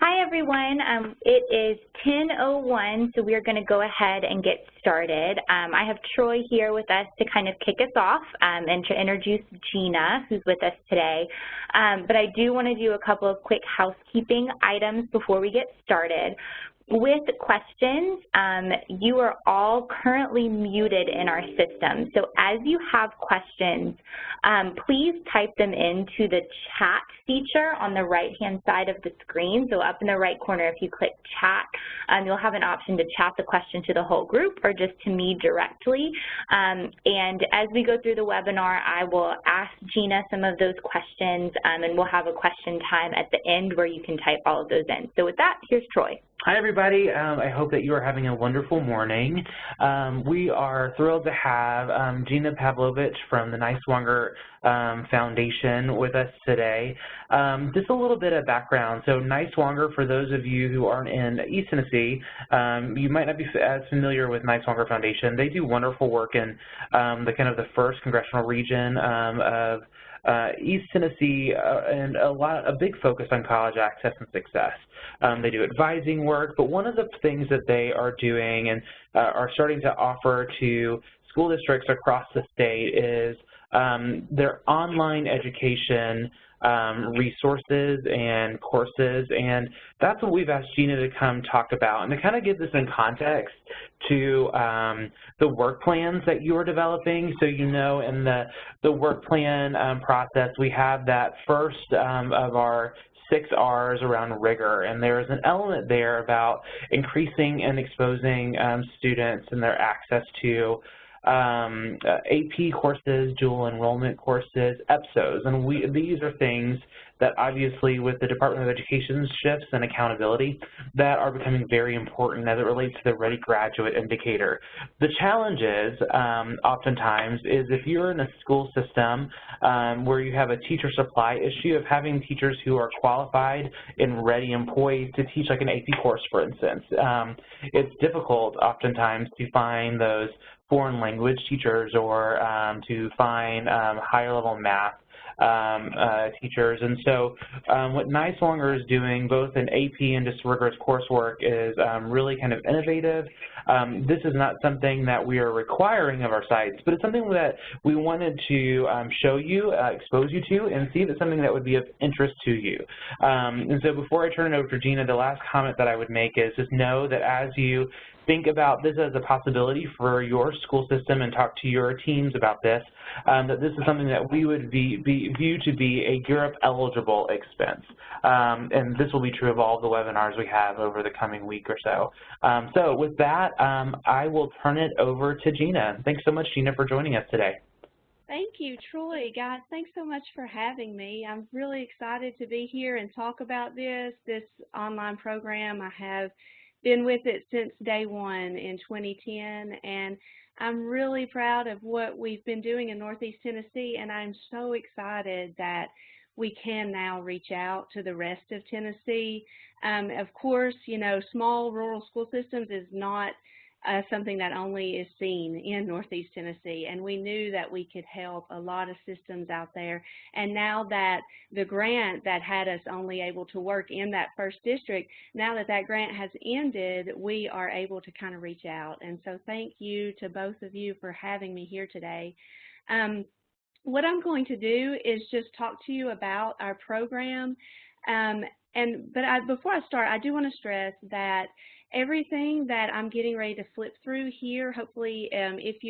Hi, everyone. It is 10:01, so we are going to go ahead and get started. I have Troy here with us to kind of kick us off and to introduce Gina, who's with us today. But I do want to do a couple of quick housekeeping items before we get started. With questions, you are all currently muted in our system. So as you have questions, please type them into the chat feature on the right-hand side of the screen. So up in the right corner, if you click chat, you'll have an option to chat the question to the whole group or just to me directly. And as we go through the webinar, I will ask Gina some of those questions, and we'll have a question time at the end where you can type all of those in. So with that, here's Troy. Hi, everybody. I hope that you are having a wonderful morning. We are thrilled to have Gina Pavlovich from the Niswonger Foundation with us today. Just a little bit of background. So Niswonger, for those of you who aren't in East Tennessee, you might not be as familiar with Niswonger Foundation. They do wonderful work in the first congressional region of East Tennessee, and a big focus on college access and success. They do advising work, but one of the things that they are doing and are starting to offer to school districts across the state is their online education resources and courses, and that's what we've asked Gina to come talk about. And to kind of give this in context to the work plans that you are developing, so you know in the work plan process, we have that first of our 6 R's around rigor, and there is an element there about increasing and exposing students and their access to AP courses, dual enrollment courses, EPSOs, and these are things that obviously with the Department of Education's shifts and accountability that are becoming very important as it relates to the Ready Graduate Indicator. The challenge is oftentimes is if you're in a school system where you have a teacher supply issue of having teachers who are qualified and ready employees to teach like an AP course, for instance. It's difficult oftentimes to find those foreign language teachers or to find higher level math teachers. And so what Niswonger is doing both in AP and just rigorous coursework is really kind of innovative. This is not something that we are requiring of our sites, but it's something that we wanted to show you, expose you to, and see if it's something that would be of interest to you. And so before I turn it over to Gina, the last comment that I would make is just know that as you think about this as a possibility for your school system and talk to your teams about this, that this is something that we would view to be a Europe-eligible expense. And this will be true of all the webinars we have over the coming week or so. So with that, I will turn it over to Gina. Thanks so much, Gina, for joining us today. Thank you, Troy. Guys, thanks so much for having me. I'm really excited to be here and talk about this online program. I have been with it since day one in 2010, and I'm really proud of what we've been doing in Northeast Tennessee, and I'm so excited that we can now reach out to the rest of Tennessee. Of course, you know, small rural school systems is not something that only is seen in Northeast Tennessee, and we knew that we could help a lot of systems out there. And now that the grant that had us only able to work in that first district, now that that grant has ended, we are able to kind of reach out. And so thank you to both of you for having me here today. What I'm going to do is just talk to you about our program. But before I start, I do want to stress that everything that I'm getting ready to flip through here, hopefully if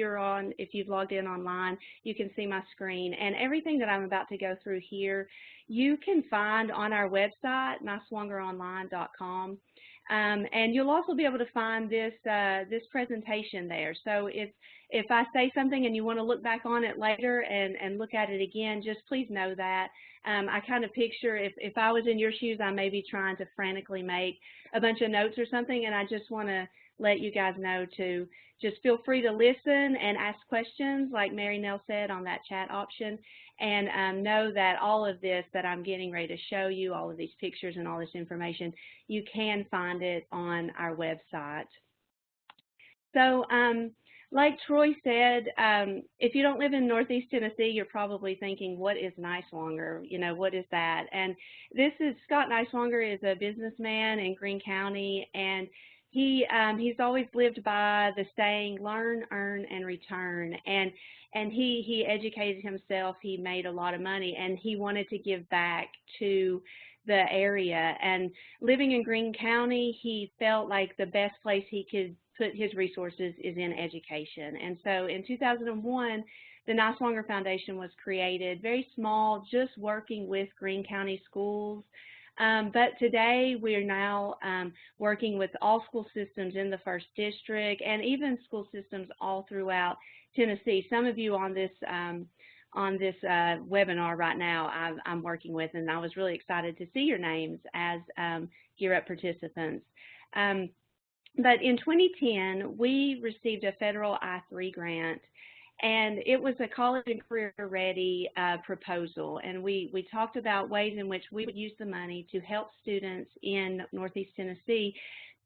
you've logged in online, you can see my screen. And everything that I'm about to go through here, you can find on our website, niswongeronline.com. And you'll also be able to find this presentation there. So if I say something and you want to look back on it later and look at it again, just please know that. I kind of picture if I was in your shoes, I may be trying to frantically make a bunch of notes or something, and I just want to let you guys know to just feel free to listen and ask questions like Mary Nell said on that chat option, and know that all of this that I'm getting ready to show you, all of these pictures and all this information, you can find it on our website. So like Troy said, if you don't live in Northeast Tennessee, you're probably thinking, what is Niswonger? You know, what is that? And this is, Scott Niswonger is a businessman in Greene County, and he's always lived by the saying, learn, earn, and return. And he educated himself, he made a lot of money, and he wanted to give back to the area. And living in Greene County, he felt like the best place he could put his resources is in education. And so in 2001, the Niswonger Foundation was created, very small, just working with Greene County schools. But today we are now working with all school systems in the 1st District and even school systems all throughout Tennessee. Some of you on this webinar right now I'm working with, and I was really excited to see your names as Gear Up participants. But in 2010, we received a federal I-3 grant, and it was a college and career ready proposal. And we talked about ways in which we would use the money to help students in Northeast Tennessee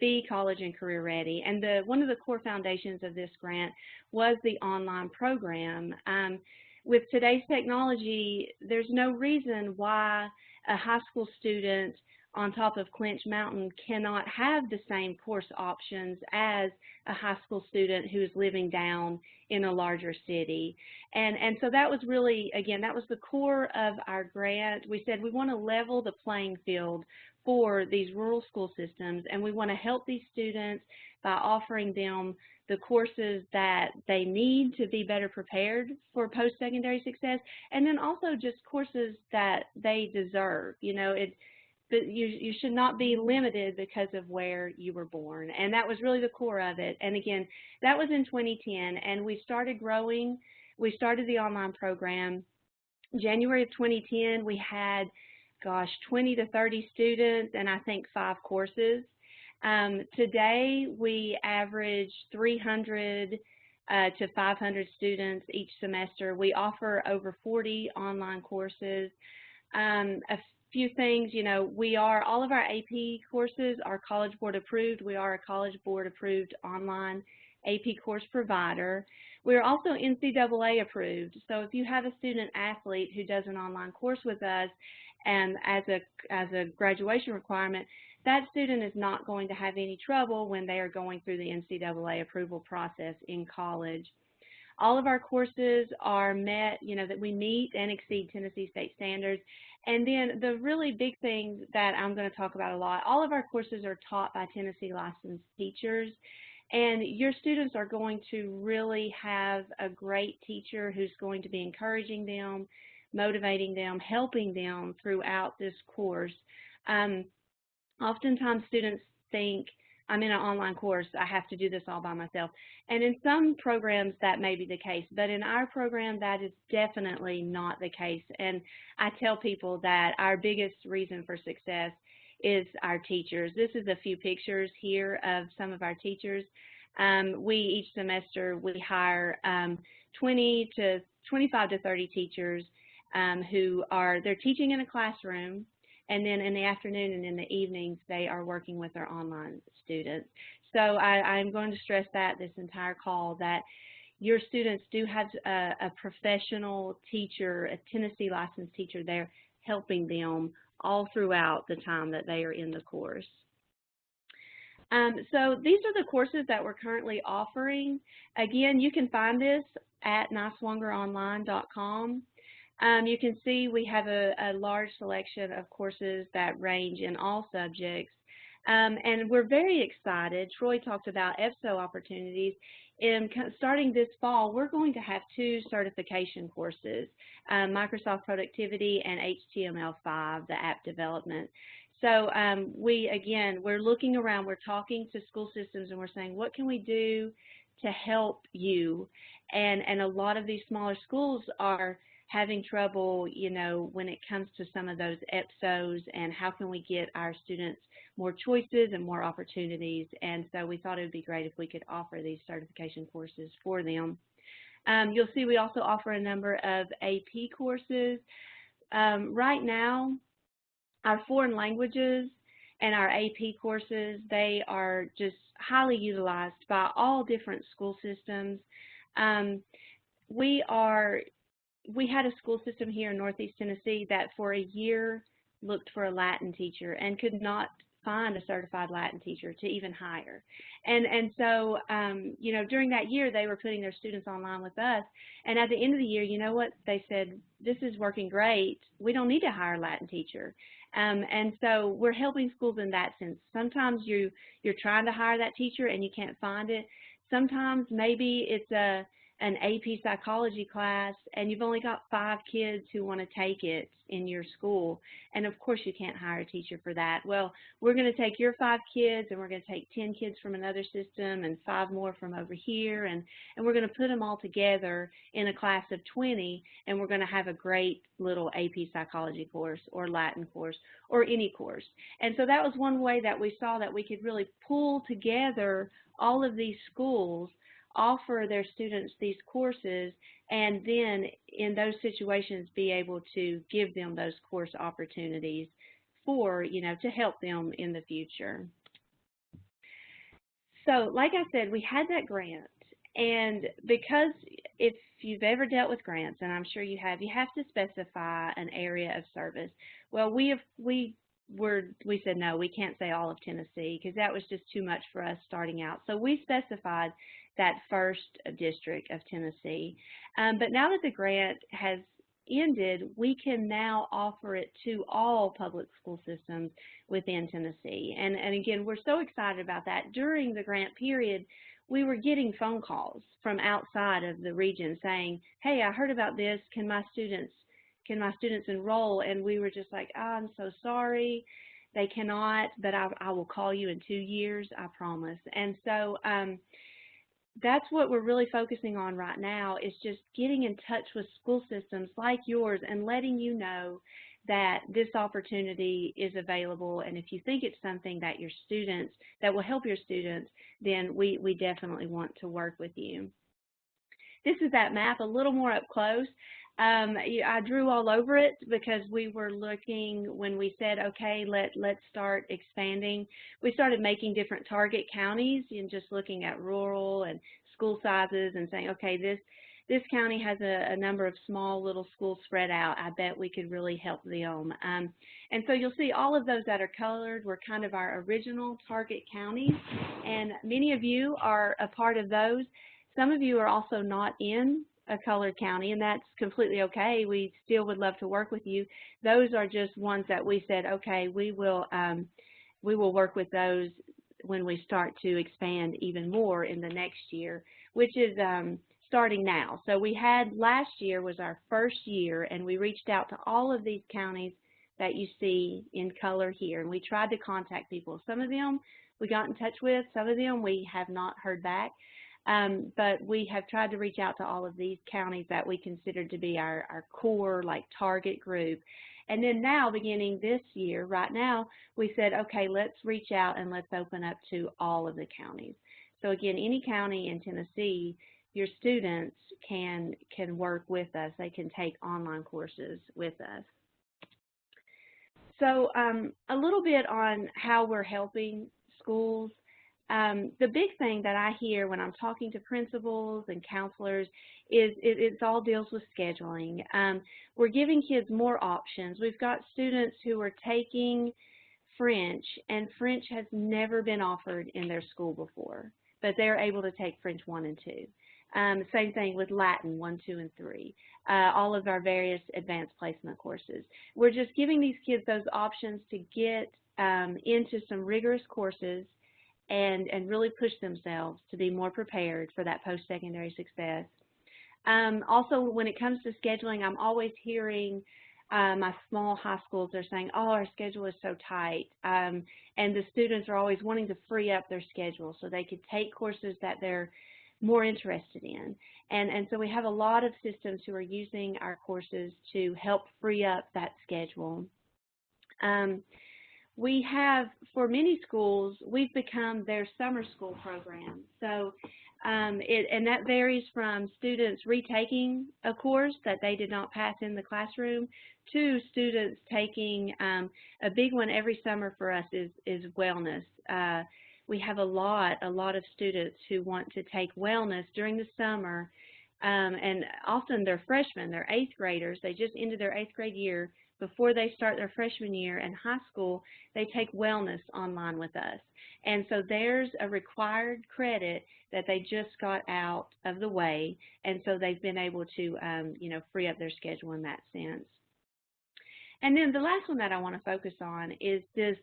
be college and career ready. And one of the core foundations of this grant was the online program. With today's technology, there's no reason why a high school student on top of Clinch Mountain cannot have the same course options as a high school student who is living down in a larger city. And so that was really, again, that was the core of our grant. We said we want to level the playing field for these rural school systems, and we want to help these students by offering them the courses that they need to be better prepared for post-secondary success, and then also just courses that they deserve. You know, but you should not be limited because of where you were born. And that was really the core of it. And again, that was in 2010, and we started growing. We started the online program. January of 2010, we had, 20 to 30 students and I think 5 courses. Today, we average 300 to 500 students each semester. We offer over 40 online courses. A few things, you know, all of our AP courses are College Board approved. We are a College Board approved online AP course provider. We are also NCAA approved. So if you have a student athlete who does an online course with us and as a graduation requirement, that student is not going to have any trouble when they are going through the NCAA approval process in college. All of our courses are met, you know, that we meet and exceed Tennessee state standards. And then the really big thing that I'm going to talk about a lot, all of our courses are taught by Tennessee licensed teachers. And your students are going to really have a great teacher who's going to be encouraging them, motivating them, helping them throughout this course. Oftentimes students think, I'm in an online course, I have to do this all by myself. And in some programs that may be the case, but in our program that is definitely not the case. And I tell people that our biggest reason for success is our teachers. This is a few pictures here of some of our teachers. Each semester we hire 20 to 25 to 30 teachers they're teaching in a classroom, and then in the afternoon and in the evenings they are working with their online students. So I'm going to stress that this entire call that your students do have a professional teacher, a Tennessee licensed teacher there helping them all throughout the time that they are in the course. So these are the courses that we're currently offering. Again, you can find this at niswongeronline.com. You can see we have a large selection of courses that range in all subjects. And we're very excited. Troy talked about EFSO opportunities. Starting this fall, we're going to have 2 certification courses, Microsoft Productivity and HTML5, the app development. So we're looking around, we're talking to school systems, and we're saying, what can we do to help you? And a lot of these smaller schools are having trouble, you know, when it comes to some of those EPSOs, and how can we get our students more choices and more opportunities. And so we thought it would be great if we could offer these certification courses for them. You'll see we also offer a number of AP courses. Right now, our foreign languages And our AP courses, they are just highly utilized by all different school systems. We had a school system here in Northeast Tennessee that for a year looked for a Latin teacher and could not find a certified Latin teacher to even hire. And so, you know, during that year, they were putting their students online with us. And at the end of the year, you know what? They said, this is working great. We don't need to hire a Latin teacher. And so we're helping schools in that sense. Sometimes you're trying to hire that teacher and you can't find it. Sometimes maybe it's an AP psychology class and you've only got 5 kids who want to take it in your school, and of course you can't hire a teacher for that. Well, we're going to take your 5 kids and we're going to take 10 kids from another system and 5 more from over here, and we're going to put them all together in a class of 20, and we're going to have a great little AP psychology course or Latin course or any course. And so that was one way that we saw that we could really pull together all of these schools, offer their students these courses, and then in those situations be able to give them those course opportunities for, you know, to help them in the future. So like I said, we had that grant, and because if you've ever dealt with grants, and I'm sure you have to specify an area of service. Well, we said no, we can't say all of Tennessee because that was just too much for us starting out. So we specified that first district of Tennessee. But now that the grant has ended, we can now offer it to all public school systems within Tennessee. And again, we're so excited about that. During the grant period, we were getting phone calls from outside of the region saying, hey, I heard about this, can my students enroll? And we were just like, oh, I'm so sorry, they cannot, but I will call you in 2 years, I promise. And so that's what we're really focusing on right now, is just getting in touch with school systems like yours and letting you know that this opportunity is available, and if you think it's something that your students, that will help your students, then we definitely want to work with you. This is that map a little more up close. I drew all over it because we were looking, when we said, okay, let's start expanding, we started making different target counties and just looking at rural and school sizes and saying, okay, this county has a number of small little schools spread out. I bet we could really help them. And so you'll see all of those that are colored were kind of our original target counties, and many of you are a part of those. Some of you are also not in a colored county, and that's completely okay. We still would love to work with you. Those are just ones that we said, okay, we will work with those when we start to expand even more in the next year, which is starting now. So we had, last year was our first year, and we reached out to all of these counties that you see in color here, and we tried to contact people. Some of them we got in touch with, some of them we have not heard back. But we have tried to reach out to all of these counties that we consider to be our core, like, target group. And then now, beginning this year, right now, we said, okay, let's reach out and let's open up to all of the counties. So again, any county in Tennessee, your students can work with us. They can take online courses with us. So a little bit on how we're helping schools. The big thing that I hear when I'm talking to principals and counselors is it all deals with scheduling. We're giving kids more options. We've got students who are taking French, and French has never been offered in their school before, but they're able to take French 1 and 2. Same thing with Latin 1, 2, and 3, all of our various advanced placement courses. We're just giving these kids those options to get into some rigorous courses and really push themselves to be more prepared for that post-secondary success. Also, when it comes to scheduling, I'm always hearing my small high schools are saying, oh, our schedule is so tight, and the students are always wanting to free up their schedule so they could take courses that they're more interested in. And so we have a lot of systems who are using our courses to help free up that schedule. We have, for many schools, we've become their summer school program. So And that varies from students retaking a course that they did not pass in the classroom to students taking a big one every summer for us is wellness. We have a lot of students who want to take wellness during the summer, and often they're freshmen, they're 8th graders. They just ended their 8th grade year. Before they start their freshman year in high school, they take wellness online with us. And so there's a required credit that they just got out of the way, and so they've been able to, free up their schedule in that sense. And then the last one that I want to focus on is the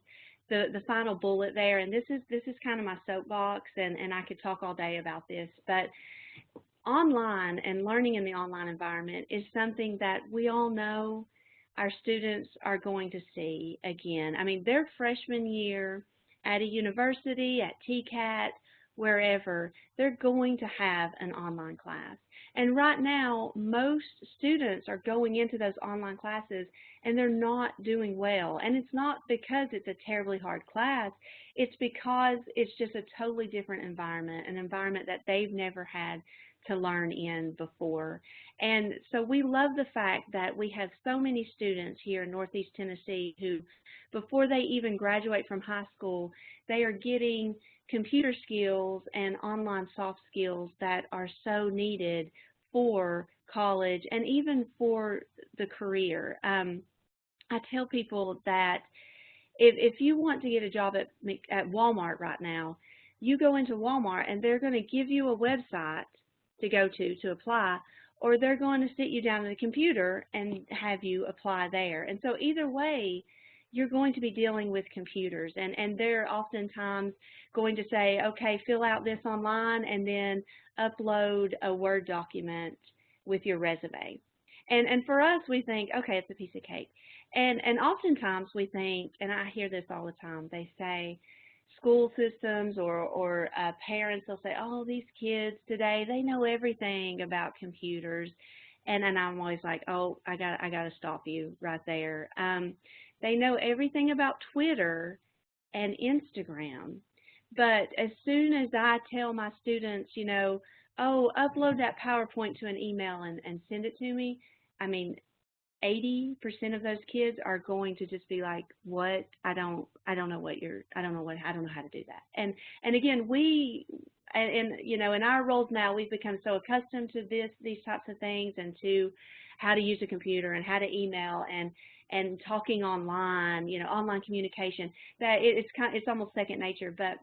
final bullet there, and this is kind of my soapbox, and I could talk all day about this, but online and learning in the online environment is something that we all know our students are going to see again. I mean, their freshman year at a university, at TCAT, wherever, they're going to have an online class. And right now, most students are going into those online classes and they're not doing well. And it's not because it's a terribly hard class. It's because it's just a totally different environment, an environment that they've never had to learn in before. And so we love the fact that we have so many students here in Northeast Tennessee who, before they even graduate from high school, they are getting computer skills and online soft skills that are so needed for college and even for the career. I tell people that if you want to get a job at Walmart right now, you go into Walmart and they're going to give you a website to go to apply, or they're going to sit you down at a computer and have you apply there. And so either way, you're going to be dealing with computers, and they're oftentimes going to say, okay, fill out this online and then upload a Word document with your resume. And for us, we think, okay, it's a piece of cake. And oftentimes we think, and I hear this all the time, they say, school systems or parents will say, oh, these kids today, they know everything about computers. And I'm always like, oh, I got to stop you right there. They know everything about Twitter and Instagram. But as soon as I tell my students, oh, upload that PowerPoint to an email and send it to me, I mean, 80% of those kids are going to just be like, what? I don't know how to do that. And again, in our roles now, we've become so accustomed to these types of things and to how to use a computer and how to email and talking online, online communication, that it's almost second nature. But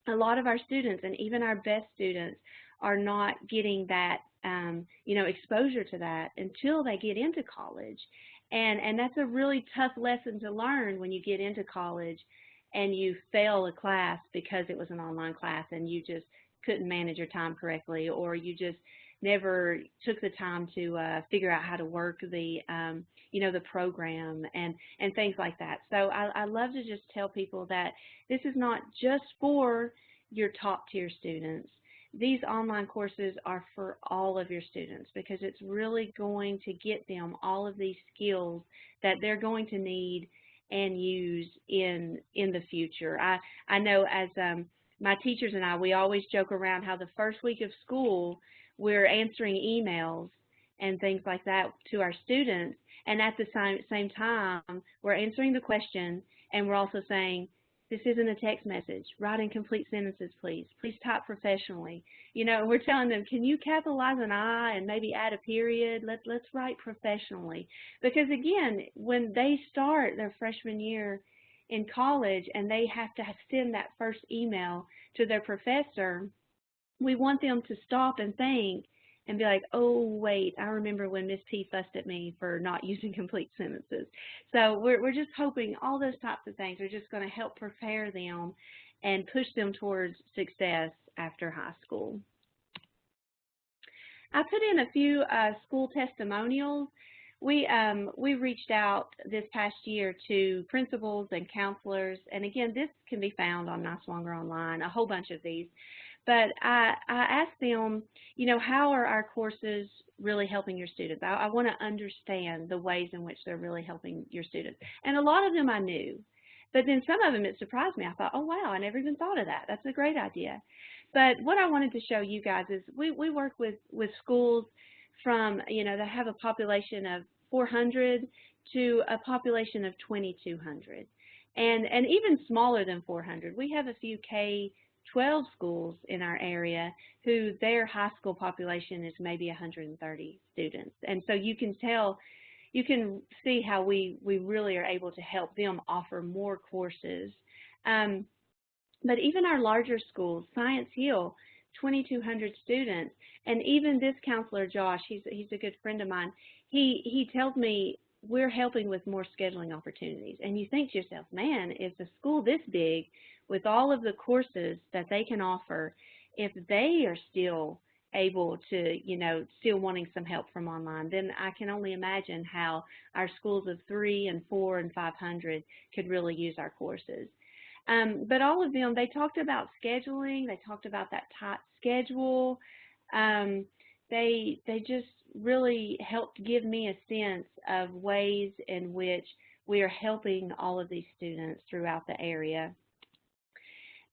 a lot of our students, and even our best students, are not getting that exposure to that until they get into college. And that's a really tough lesson to learn when you get into college and you fail a class because it was an online class and you just couldn't manage your time correctly, or you just never took the time to figure out how to work the program and things like that. So I love to just tell people that this is not just for your top tier students. These online courses are for all of your students because it's really going to get them all of these skills that they're going to need and use in the future. I know as my teachers and I, we always joke around how the first week of school we're answering emails and things like that to our students, and at the same time we're answering the question and we're also saying, this isn't a text message. Write in complete sentences, please. Please type professionally. We're telling them, can you capitalize an I and maybe add a period? Let's write professionally. Because again, when they start their freshman year in college and they have to send that first email to their professor, we want them to stop and think and be like, oh, wait, I remember when Miss P fussed at me for not using complete sentences. So we're just hoping all those types of things are just going to help prepare them and push them towards success after high school. I put in a few school testimonials. We reached out this past year to principals and counselors, and again, this can be found on Niswonger Online, a whole bunch of these. But I asked them, how are our courses really helping your students? I want to understand the ways in which they're really helping your students. And a lot of them I knew. But then some of them, it surprised me. I thought, oh, wow, I never even thought of that. That's a great idea. But what I wanted to show you guys is we work with schools from, that have a population of 400 to a population of 2,200, and even smaller than 400. We have a few K-12 schools in our area who their high school population is maybe 130 students, and so you can see how we really are able to help them offer more courses. But even our larger schools, Science Hill, 2,200 students, and even this counselor, Josh, he's a good friend of mine, he tells me we're helping with more scheduling opportunities. And you think to yourself, man, if a school this big, with all of the courses that they can offer, if they are still able to, still wanting some help from online, then I can only imagine how our schools of 300 and 400 and 500 could really use our courses. But all of them, they talked about scheduling. They talked about that tight schedule. They just really helped give me a sense of ways in which we are helping all of these students throughout the area.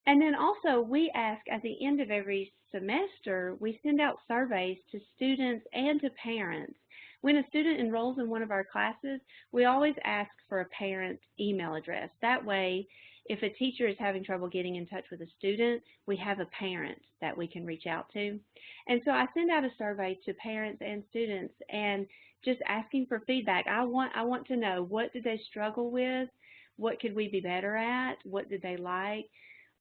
And then also we ask at the end of every semester, we send out surveys to students and to parents. When a student enrolls in one of our classes, we always ask for a parent email address. That way, if a teacher is having trouble getting in touch with a student, we have a parent that we can reach out to. And so I send out a survey to parents and students and just asking for feedback. I want to know, what did they struggle with? What could we be better at? What did they like?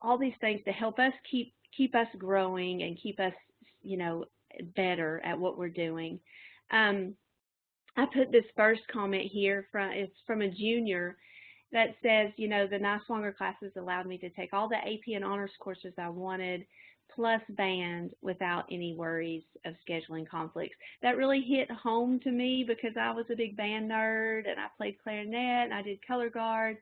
All these things to help us keep us growing and keep us, better at what we're doing. I put this first comment here it's from a junior that says, the Niswonger classes allowed me to take all the AP and honors courses I wanted, plus band, without any worries of scheduling conflicts. That really hit home to me because I was a big band nerd and I played clarinet and I did color guard.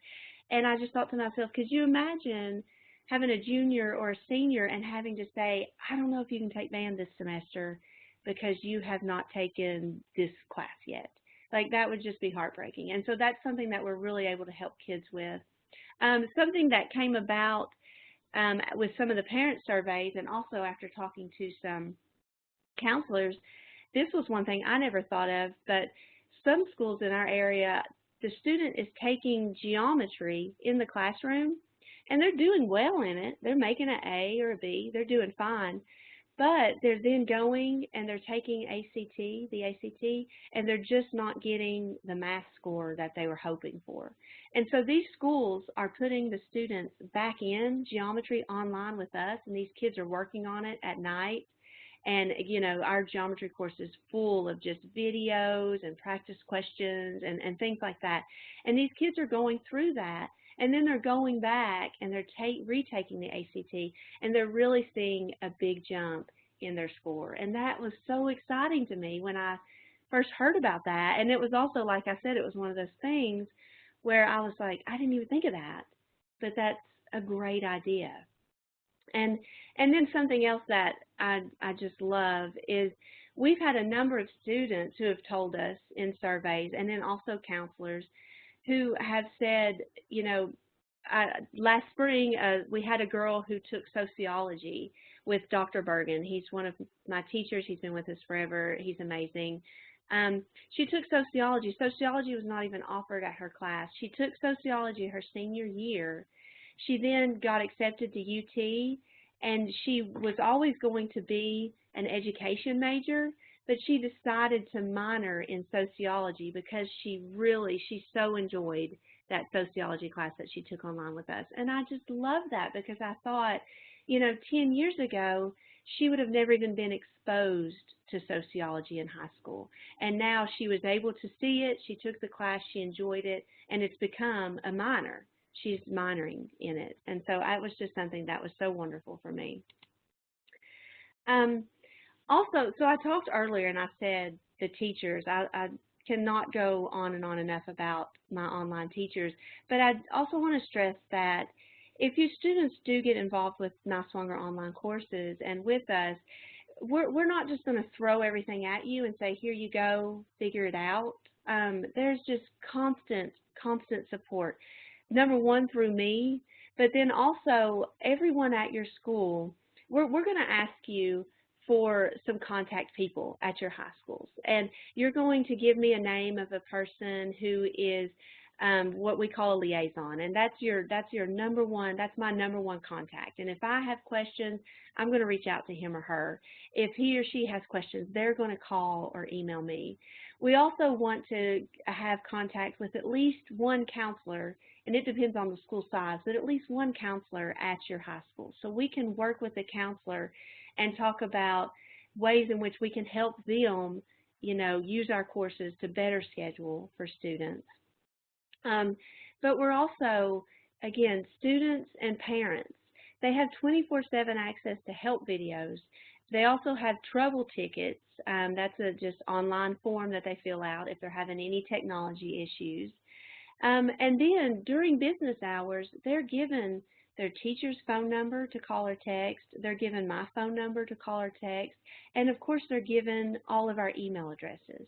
And I just thought to myself, could you imagine having a junior or a senior and having to say, I don't know if you can take band this semester because you have not taken this class yet. Like, that would just be heartbreaking. And so that's something that we're really able to help kids with. Something that came about with some of the parent surveys, and also after talking to some counselors, this was one thing I never thought of, but some schools in our area, the student is taking geometry in the classroom, and they're doing well in it. They're making an A or a B. They're doing fine. But they're then going and they're taking the ACT, and they're just not getting the math score that they were hoping for. And so these schools are putting the students back in geometry online with us, and these kids are working on it at night. And, our geometry course is full of just videos and practice questions and things like that. And these kids are going through that. And then they're going back and they're retaking the ACT, and they're really seeing a big jump in their score. And that was so exciting to me when I first heard about that. And it was also, like I said, it was one of those things where I was like, I didn't even think of that, but that's a great idea. And then something else that I just love is we've had a number of students who have told us in surveys, and then also counselors, who have said, last spring we had a girl who took sociology with Dr. Bergen. He's one of my teachers. He's been with us forever. He's amazing. She took sociology. Sociology was not even offered at her class. She took sociology her senior year. She then got accepted to UT, and she was always going to be an education major, but she decided to minor in sociology because she so enjoyed that sociology class that she took online with us. And I just love that because I thought, 10 years ago, she would have never even been exposed to sociology in high school. And now she was able to see it, she took the class, she enjoyed it, and it's become a minor. She's minoring in it. And so it was just something that was so wonderful for me. Also, so I talked earlier and I said the teachers, I cannot go on and on enough about my online teachers, but I also want to stress that if you students do get involved with Niswonger online courses and with us, we're not just going to throw everything at you and say, here you go, figure it out. There's just constant support. Number one, through me, but then also everyone at your school. we're going to ask you for some contact people at your high schools. And you're going to give me a name of a person who is what we call a liaison, and that's your number one, that's my number one contact. And if I have questions, I'm going to reach out to him or her. If he or she has questions, they're going to call or email me. We also want to have contact with at least one counselor, and it depends on the school size, but at least one counselor at your high school. So we can work with the counselor and talk about ways in which we can help them, use our courses to better schedule for students. But we're also, again, students and parents. They have 24/7 access to help videos. They also have trouble tickets. That's a just online form that they fill out if they're having any technology issues. And then during business hours, they're given their teacher's phone number to call or text. They're given my phone number to call or text. And, of course, they're given all of our email addresses.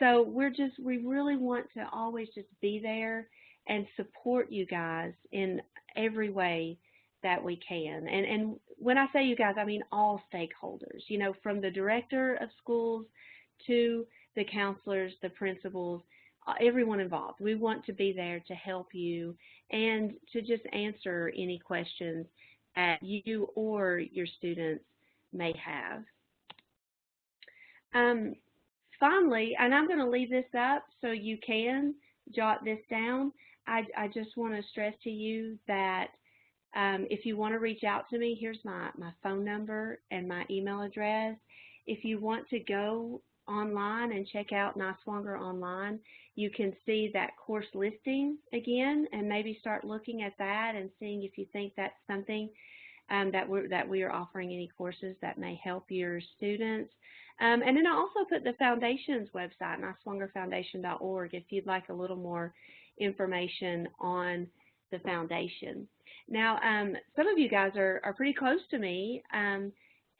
So we really want to always just be there and support you guys in every way that we can. And when I say you guys, I mean all stakeholders, from the director of schools to the counselors, the principals, everyone involved. We want to be there to help you and to just answer any questions that you or your students may have. Finally, and I'm going to leave this up so you can jot this down, I just want to stress to you that if you want to reach out to me, here's my phone number and my email address. If you want to go online and check out Niswonger online, you can see that course listing again and maybe start looking at that and seeing if you think that's something that we are offering any courses that may help your students. And then I also put the foundation's website, niswongerfoundation.org, if you'd like a little more information on the foundation. Now, some of you guys are pretty close to me, and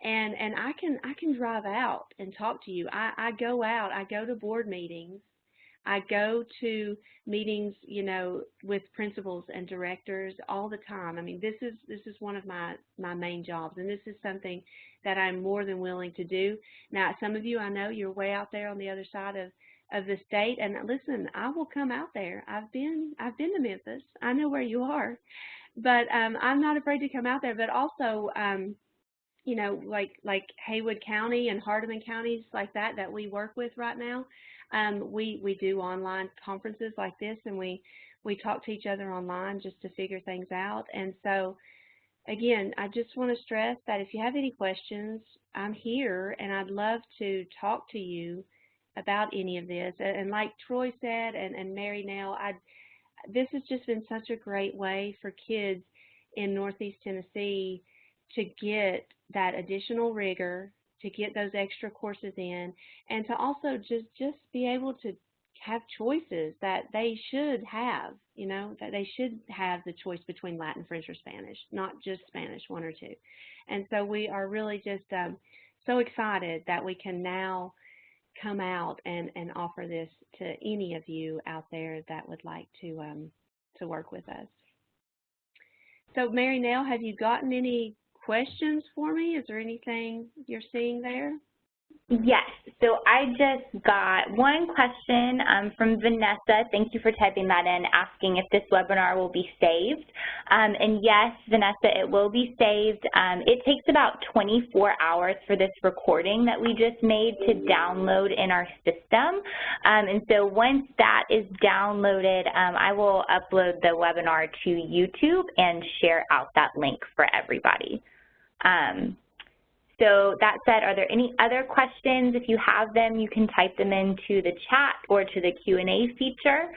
I can drive out and talk to you. I go out. I go to board meetings. I go to meetings, with principals and directors all the time. I mean, this is one of my main jobs, and this is something that I'm more than willing to do. Now, some of you, I know you're way out there on the other side of the state, and listen, I will come out there. I've been to Memphis. I know where you are, but I'm not afraid to come out there. But also, like Haywood County and Hardeman counties like that we work with right now. We do online conferences like this, and we talk to each other online just to figure things out. And so, again, I just want to stress that if you have any questions, I'm here, and I'd love to talk to you about any of this. And like Troy said, and Mary Nell, this has just been such a great way for kids in Northeast Tennessee to get that additional rigor, to get those extra courses in, and to also just be able to have choices that they should have, that they should have the choice between Latin, French, or Spanish, not just Spanish, one or two. And so we are really just so excited that we can now come out and offer this to any of you out there that would like to work with us. So, Mary Nell, have you gotten any questions for me? Is there anything you're seeing there? Yes, so I just got one question from Vanessa. Thank you for typing that in, asking if this webinar will be saved. And yes, Vanessa, it will be saved. It takes about 24 hours for this recording that we just made to download in our system. And so once that is downloaded, I will upload the webinar to YouTube and share out that link for everybody. So that said, are there any other questions? If you have them, you can type them into the chat or to the Q&A feature.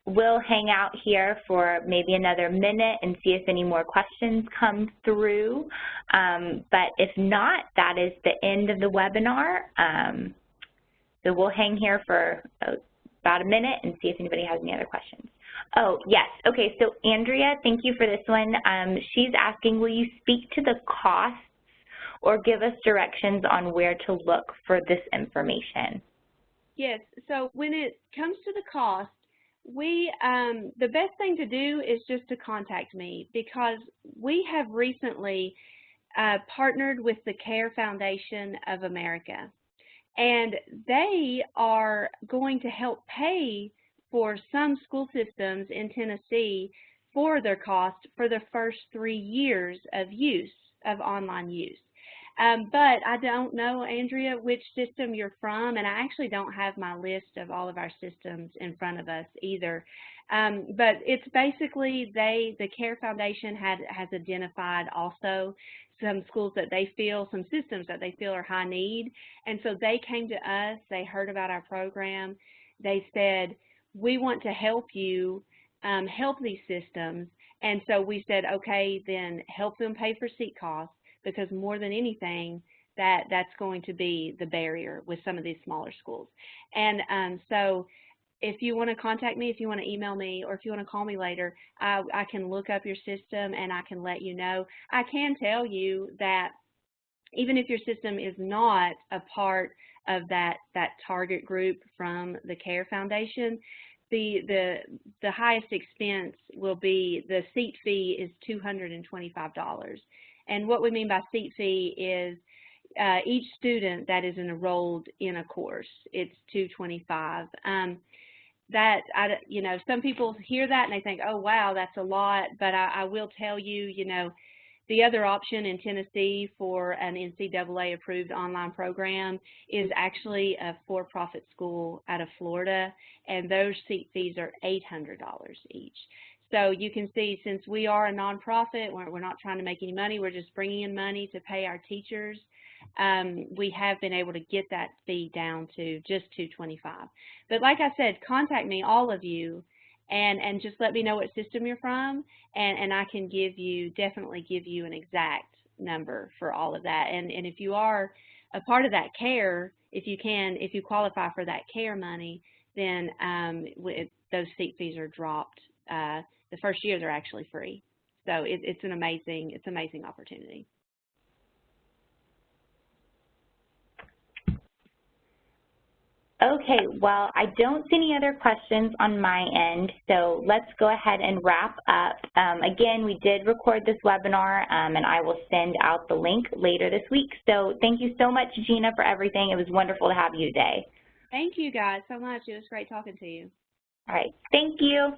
We'll hang out here for maybe another minute and see if any more questions come through. But if not, that is the end of the webinar. So we'll hang here for about a minute and see if anybody has any other questions. Oh, yes. Okay, so Andrea, thank you for this one. She's asking, will you speak to the costs or give us directions on where to look for this information? Yes, so when it comes to the cost, the best thing to do is just to contact me, because we have recently partnered with the CARE Foundation of America. And they are going to help pay for some school systems in Tennessee for their cost for the first 3 years of online use. But I don't know, Andrea, which system you're from, and I actually don't have my list of all of our systems in front of us either. But it's basically the CARE Foundation has identified also some schools that they feel, some systems that they feel are high need, and so they came to us, they heard about our program, they said, we want to help you help these systems, and so we said, okay, then help them pay for seat costs, because more than anything, that's going to be the barrier with some of these smaller schools. And so if you want to contact me, if you want to email me, or if you want to call me later, I can look up your system and I can let you know. I can tell you that even if your system is not a part of that target group from the CARE Foundation, the highest expense will be, the seat fee is $225. And what we mean by seat fee is each student that is enrolled in a course, it's $225. Some people hear that and they think, oh, wow, that's a lot. But I will tell you, the other option in Tennessee for an NCAA-approved online program is actually a for-profit school out of Florida, and those seat fees are $800 each. So you can see, since we are a nonprofit, we're not trying to make any money, we're just bringing in money to pay our teachers, we have been able to get that fee down to just $225. But like I said, contact me, all of you, and just let me know what system you're from, and I can definitely give you an exact number for all of that. And if you are a part of that CARE, if you qualify for that CARE money, then those seat fees are dropped. The first year they're actually free. So it's an amazing opportunity. Okay, well, I don't see any other questions on my end, so let's go ahead and wrap up. Again, we did record this webinar, and I will send out the link later this week. So thank you so much, Gina, for everything. It was wonderful to have you today. Thank you guys so much. It was great talking to you. All right, thank you.